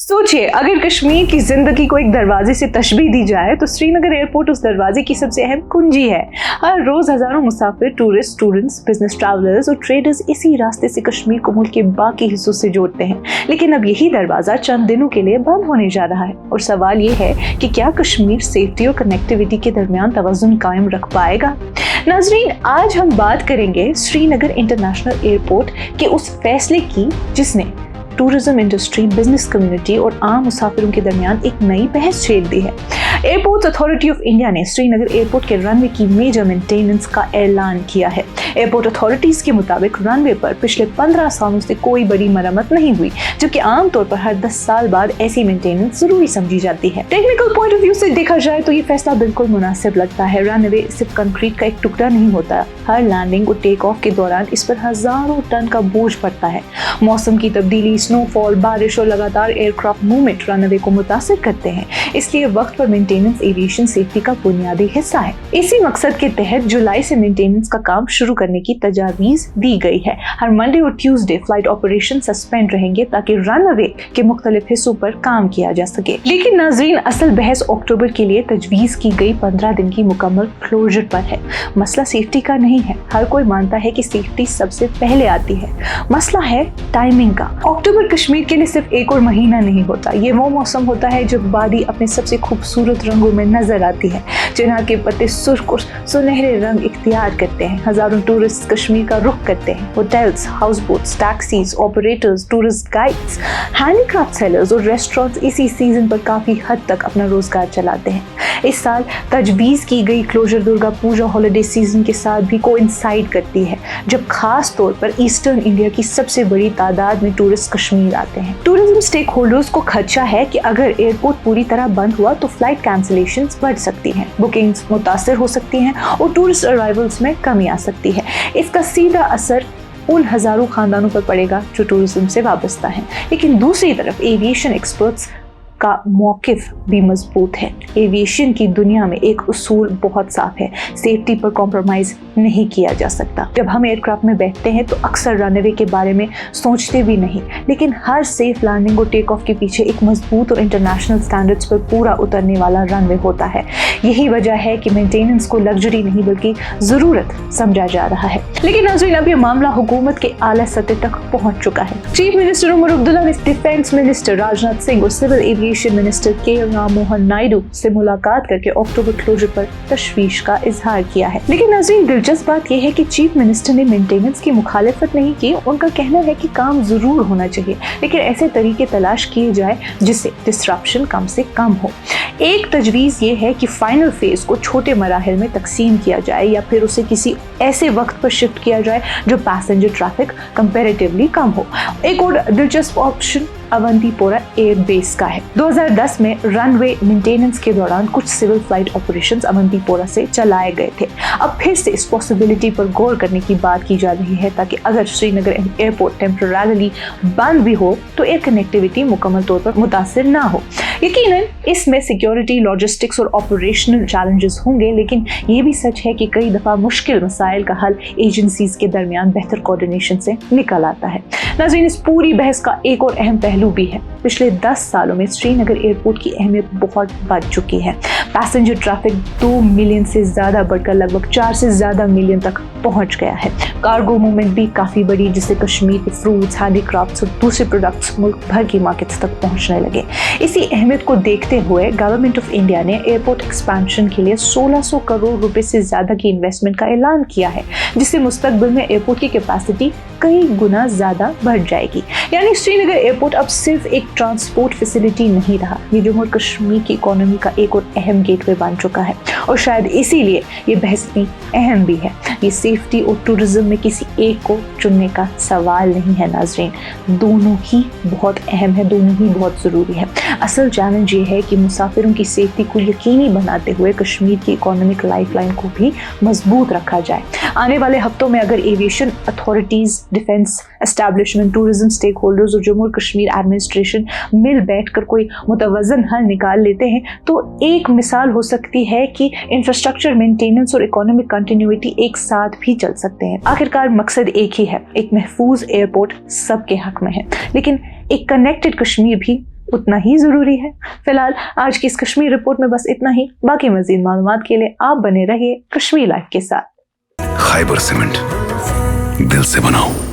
सोचिए, अगर कश्मीर की जिंदगी को एक दरवाजे से तशबीह दी जाए तो श्रीनगर एयरपोर्ट उस दरवाजे की सबसे अहम कुंजी है। हर रोज हजारों मुसाफिर, टूरिस्ट, स्टूडेंट्स, बिजनेस ट्रैवलर्स और ट्रेडर्स इसी रास्ते से कश्मीर को मुल्क के बाकी हिस्सों से जोड़ते हैं। लेकिन अब यही दरवाजा चंद दिनों के लिए बंद होने जा रहा है और सवाल ये है कि क्या कश्मीर सेफ्टी और कनेक्टिविटी के दरमियान तवज़ुन कायम रख पाएगा। नाज़रीन, आज हम बात करेंगे श्रीनगर इंटरनेशनल एयरपोर्ट के उस फैसले की जिसने टूरिज्म इंडस्ट्री, बिजनेस कम्युनिटी और आम मुसाफिरों के दरमियान एक नई बहस छेड़ दी है। एयरपोर्ट्स अथॉरिटी ऑफ इंडिया ने श्रीनगर एयरपोर्ट के रनवे की मेजर मेंटेनेंस का ऐलान किया है। एयरपोर्ट अथॉरिटीज के मुताबिक रनवे पर पिछले 15 सालों से कोई बड़ी मरम्मत नहीं हुई, जबकि आमतौर पर हर 10 साल बाद ऐसी मेंटेनेंस जरूरी समझी जाती है। टेक्निकल पॉइंट ऑफ व्यू से देखा जाए तो ये फैसला बिल्कुल मुनासिब लगता है। रनवे सिर्फ कंक्रीट का एक टुकड़ा नहीं होता, हर लैंडिंग और टेक ऑफ के दौरान इस पर हजारों टन का बोझ पड़ता है। मौसम की तब्दीली, स्नोफॉल, बारिश और लगातार एयरक्राफ्ट मूवमेंट रनवे को मुतासिर करते हैं, इसलिए वक्त पर मेंटेनेंस एविएशन सेफ्टी का बुनियादी हिस्सा है। इसी मकसद के तहत जुलाई से मेंटेनेंस का काम शुरू करने की तजावीज दी गई है। हर मंडे और ट्यूसडे फ्लाइट ऑपरेशन सस्पेंड रहेंगे ताकि रनवे के मुख्तलिफ हिस्सों पर काम किया जा सके। लेकिन नाज़रीन, असल बहस अक्टूबर के लिए तजवीज की गई 15 दिन की मुकम्मल क्लोजर पर है। मसला सेफ्टी का नहीं है, हर कोई मानता है कि सेफ्टी सबसे पहले आती है। मसला है टाइमिंग का। अक्टूबर कश्मीर के लिए सिर्फ एक और महीना नहीं होता, ये वो मौसम होता है जब वादी अपने सबसे खूबसूरत रंगों में नजर आती है। चिनार के पत्ते सुर्ख और सुनहरे रंग इख्तियार करते हैं। हजारों टूरिस्ट कश्मीर का रुख करते हैं। Hotels, house boats, taxis, operators, tourist guides, handicraft sellers और रेस्टोरेंट्स इसी सीजन पर काफी हद तक अपना रोजगार चलाते हैं। इस साल तजवीज की गई closure Durga Puja holiday season के साथ भी कोइंसाइड करती है, जब खास तौर पर ईस्टर्न इंडिया की सबसे बड़ी तादाद में टूरिस्ट कश्मीर आते हैं। टूरिज्म स्टेक होल्डर्स को खदशा है कि अगर एयरपोर्ट पूरी तरह बंद हुआ तो फ्लाइट कैंसिलेशंस बढ़ सकती हैं, बुकिंग्स मुतासिर हो सकती हैं और टूरिस्ट अराइवल्स में कमी आ सकती है। इसका सीधा असर उन हजारों खानदानों पर पड़ेगा जो टूरिज्म से वाबस्ता हैं। लेकिन दूसरी तरफ एविएशन एक्सपर्ट्स का मौकिफ भी मजबूत है। एविएशन की दुनिया में एक उसूल बहुत साफ है, सेफ्टी पर कॉम्प्रोमाइज नहीं किया जा सकता। जब हम एयरक्राफ्ट में बैठते हैं तो अक्सर रनवे के बारे में सोचते भी नहीं, लेकिन हर सेफ लैंडिंग और टेक ऑफ के पीछे एक मजबूत और इंटरनेशनल स्टैंडर्ड्स पर पूरा उतरने वाला रनवे होता है। यही वजह है कि मेंटेनेंस को लग्जरी नहीं बल्कि जरूरत समझा जा रहा है। लेकिन नाज़रीन, अब यह मामला हुकूमत के आला सतह तक पहुंच चुका है। चीफ मिनिस्टर उमर अब्दुल्ला ने डिफेंस मिनिस्टर राजनाथ सिंह और सिविल एविएशन मिनिस्टर के राम मोहन नायडू से मुलाकात करके अक्टूबर क्लोजर पर तशवीश का इजहार किया है। लेकिन नाज़रीन, दिलचस्प बात यह है कि चीफ मिनिस्टर ने मेंटेनेंस की मुखालिफत नहीं की। उनका कहना है कि काम जरूर होना चाहिए, लेकिन ऐसे तरीके तलाश किए जाए जिससे डिस्ट्रप्शन कम से कम हो। एक तजवीज़ ये है कि फाइनल फेज को छोटे मराहिल में तकसीम किया जाए या फिर उसे किसी ऐसे वक्त पर शिफ्ट किया जाए जो पैसेंजर ट्रैफिक कंपैरेटिवली कम हो। एक और दिलचस्प ऑप्शन अवंतीपोरा एयर बेस का है। 2010 में रनवे मेंटेनेंस के दौरान कुछ सिविल फ्लाइट ऑपरेशंस अवंतीपोरा से चलाए गए थे। अब फिर से इस पॉसिबिलिटी पर गौर करने की बात की जा रही है ताकि अगर श्रीनगर एयरपोर्ट टेम्पररीली बंद भी हो तो एयर कनेक्टिविटी मुकम्मल तौर पर मुतासिर ना हो। यकीनन इसमें सिक्योरिटी, लॉजिस्टिक्स और ऑपरेशनल चैलेंजेस होंगे, लेकिन ये भी सच है कि कई दफा मुश्किल मसाइल का हल एजेंसीज के दरमियान बेहतर कोऑर्डिनेशन से निकल आता है। नाज़रीन, इस पूरी बहस का एक और अहम पहलू भी है। पिछले 10 सालों में श्रीनगर एयरपोर्ट की अहमियत बहुत बढ़ चुकी है। पैसेंजर ट्रैफिक 2 मिलियन से ज्यादा बढ़कर लगभग 4 से ज्यादा मिलियन तक पहुंच गया है। कार्गो मूवमेंट भी काफी बड़ी, जिससे कश्मीर के फ्रूट्स, हैंडीक्राफ्ट्स और दूसरे प्रोडक्ट्स मुल्क भर की मार्केट्स तक पहुंचने लगे। इसी अहमियत को देखते हुए गवर्नमेंट ऑफ इंडिया ने एयरपोर्ट एक्सपेंशन के लिए 1600 करोड़ रुपए से ज्यादा की इन्वेस्टमेंट का ऐलान किया है, जिससे मुस्तकबिल में एयरपोर्ट की कैपेसिटी कई गुना ज्यादा बढ़ जाएगी। यानी श्रीनगर एयरपोर्ट अब सिर्फ एक ट्रांसपोर्ट फैसिलिटी नहीं रहा, ये जम्मू और कश्मीर की इकोनॉमी का एक और अहम गेटवे बन चुका है। और शायद इसीलिए ये बहस इतनी अहम भी है। ये सेफ्टी और टूरिज्म में किसी एक को चुनने का सवाल नहीं है नाज़रीन, दोनों ही बहुत अहम है, दोनों ही बहुत ज़रूरी है। असल चैलेंज ये है कि मुसाफिरों की सेफ्टी को यकीनी बनाते हुए कश्मीर की इकोनॉमिक लाइफलाइन को भी मजबूत रखा जाए। आने वाले हफ्तों में अगर aviation authorities, defence establishment, tourism stakeholders और जम्मू और कश्मीर एडमिनिस्ट्रेशन मिल बैठकर कोई मुतवज़न हल निकाल लेते हैं तो एक मिसाल हो सकती है कि इंफ्रास्ट्रक्चर, मेंटेनेंस और इकोनॉमिक कंटिन्यूटी एक साथ भी चल सकते हैं। आखिरकार मकसद एक ही है, एक महफूज एयरपोर्ट सबके हक में है, लेकिन एक कनेक्टेड कश्मीर भी उतना ही ज़रूरी है। फिलहाल आज की इस कश्मीर रिपोर्ट में बस इतना ही। बाकी मज़ीद मालूमात के लिए आप बने रहिए कश्मीर लाइव के साथ। खैबर सीमेंट, दिल से बनाओ।